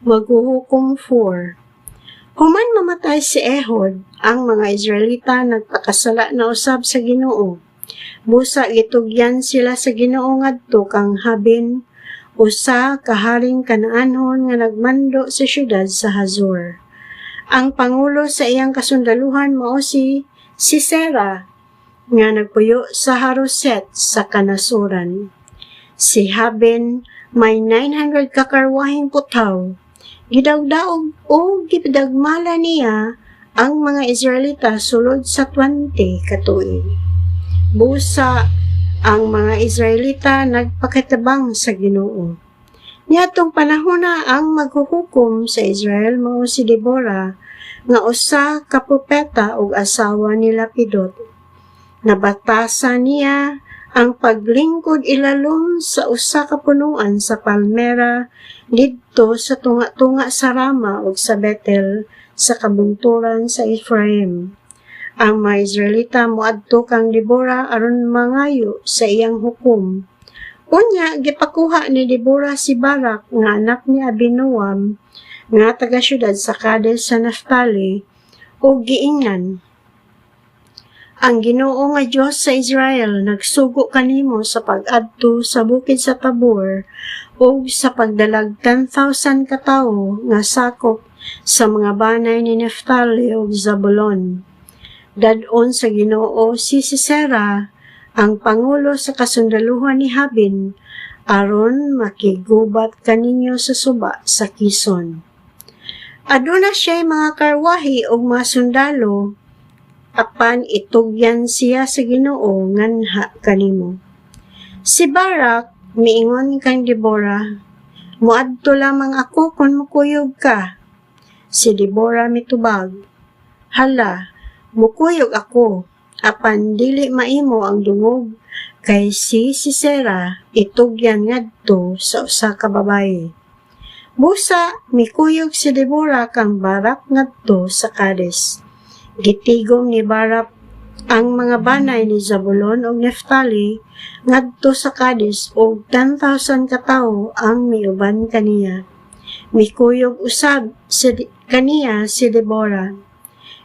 Maghuhukom 4. Human mamatay si Ehud, ang mga Israelita nagpakasala na usab sa Ginoo. Busa gitugyan sila sa Ginoo ngadto kang Habin, usa ka haring Kanaanhon nga nagmando sa syudad sa Hazor. Ang pangulo sa iyang kasundaluhan mao si Sisera, nga nagpuyo sa Haroset sa kanasuran. Si Habin may 900 kakarwahing putaw. Gidawdaog o gidagmala niya ang mga Israelita sulod sa 20 katuig. Busa ang mga Israelita nagpakitabang sa Ginoo. Niadtong panahon na ang maghuhukom sa Israel mao si Deborah, nga usa ka propeta ug asawa ni Lapidot. Nabatasan niya ang paglingkod ilalom sa usa ka punuan sa palmera didto sa tunga-tunga sa Rama ug sa Bethel sa kabunturan sa Ephraim. Ang mga Israelita moadto kang Deborah aron mangayo sa iyang hukom. Unya gipakuha ni Deborah si Barak nga anak ni Abinoam nga taga syudad sa Kades sa Naphtali ug giingnan, ang Ginoo nga Dios sa Israel nagsugo kanimo sa pag-adto sa bukid sa Tabor ug sa pagdalag 10,000 ka tawo nga sakop sa mga banay ni Naphtali ug Zabulon. Dadon sa Ginoo si Sisera, ang pangulo sa kasundaluhan ni Habin, aron makigubat kaninyo sa suba sa Kison. Aduna siya mga karwahi ug mga sundalo, apan itugyan siya sa Ginoo nganha kanimo. Si Barak miingon kang Deborah, muadto lamang ako kun mukuyog ka. Si Deborah mitubag, hala, mukuyog ako, apan dili maimo ang dungog, kay si Sisera itugyan ngadto sa usa ka babaye. Busa mikuyog si Deborah kang Barak ngadto sa Kades. Gitigom ni Barak ang mga banay ni Zabulon ug Naphtali ngadto sa Kades ug 10,000 ka tawo ang miuban kaniya. Mikuyog usab kaniya si Deborah.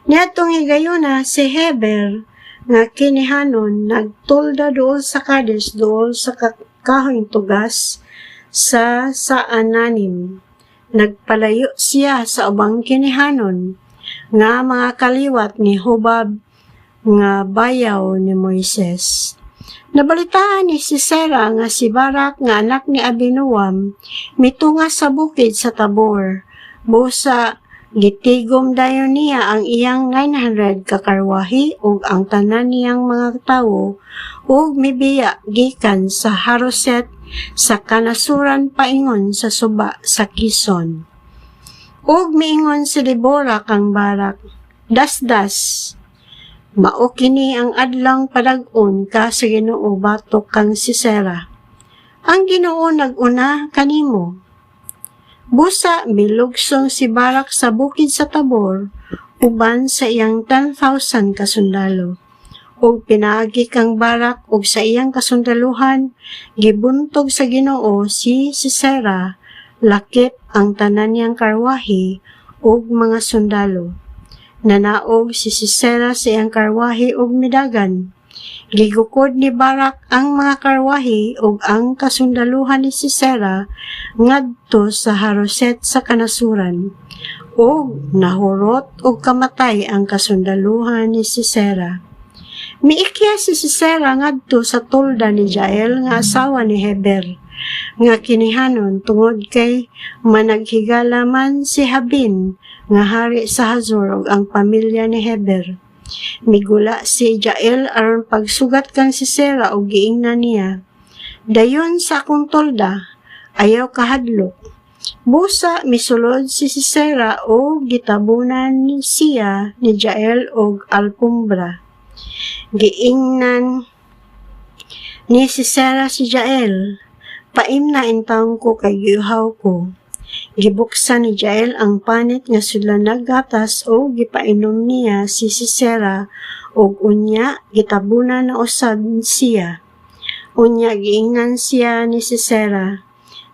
Niadtong higayuna si Heber nga kinihanon nagtulda duol sa Kades duol sa kahoyng tugas sa Saananim. Nagpalayo siya sa ubang kinihanon nga mga kaliwat ni Hobab nga bayaw ni Moises. Nabalitaan ni Sisera nga si Barak nga anak ni Abinoam mitunga sa bukid sa Tabor. Busa gitigom dayon niya ang iyang 900 kakarwahi ug ang tanan niyang mga tawo ug mibiya gikan sa Haroset sa kanasuran paingon sa suba sa Kison. Ug miingon si Deborah kang Barak, dasdas, mao kini ang adlang padag-on ka sa Ginoo batok kang Sisera. Ang Ginoo nag-una kanimo. Busa milugsong si Barak sa bukid sa Tabor uban sa iyang 10,000 kasundalo. Ug pinaagi kang Barak ug sa iyang kasundaluhan gibuntog sa Ginoo si Sisera, lakip ang tanan niyang karwahi ug mga sundalo. Nanaog si Sisera sa iyang karwahi ug midagan. Gigukod ni Barak ang mga karwahi ug ang kasundaluhan ni Sisera ngadto sa Haroset sa kanasuran. Ug nahurot ug kamatay ang kasundaluhan ni Sisera. Miikya si Sisera ngadto sa tolda ni Jael nga asawa ni Heber, nga kinihanon tungod kay managhigala man si Habin nga hari sa Hazor ug ang pamilya ni Heber. Migula si Jael aron pagsugat kang Sisera ug giingnan niya, dayon sa akong tolda ayaw kahadlok. Busa misulod si Sisera o gitabunan siya ni Jael og alpumbra. Giingnan ni Sisera si Jael, paimna intawon ko kay giuhaw ko. Gibuksan ni Jael ang panit nga sila naggatas o gipainom niya si Sisera ug unya gitabunan na usab siya. Unya giingnan siya ni Sisera,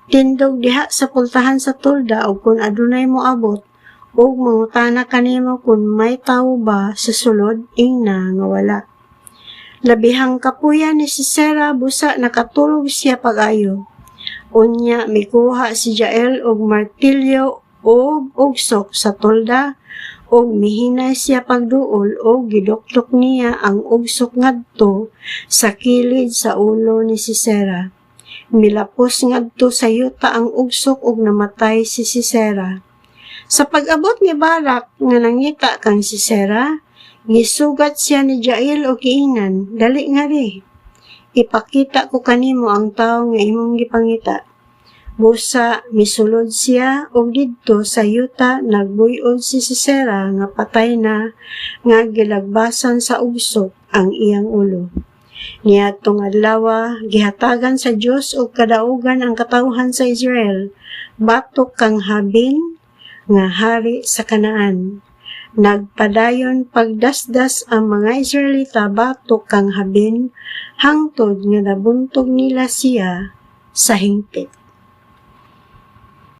Tindog diha sa pultahan sa tolda ug kun adunay moabot ug mangutana kanimo kung may tawo ba sa sulod ingna nga wala. Labihang kapuya ni Sisera busa nakatulog siya pag-ayo. Unya mikuha si Jael og martilyo og ugsok sa tolda og mihinay siya pagduol og gidoktok niya ang ugsok ngadto sa kilid sa ulo ni Sisera. Milapos ngadto sa yuta ang ugsok ug namatay si Sisera. Sa pag-abot ni Barak nga nangita kang Sisera, gisugat siya ni Jael og giingnan, dali nga ri. Ipakita ko kanimo ang tawo nga imong gipangita. Busa misulod siya og didto sa yuta nagbuy-od si Sisera nga patay na nga gilagbasan sa ugsok ang iyang ulo. Niadtong adlaw gihatagan sa Dios og kadaugan ang katawhan sa Israel batok kang Habin nga hari sa Kanaan. Nagpadayon pagdasdas ang mga Israelita batok kang Habin hangtod nga nabuntog nila siya sa hingpit.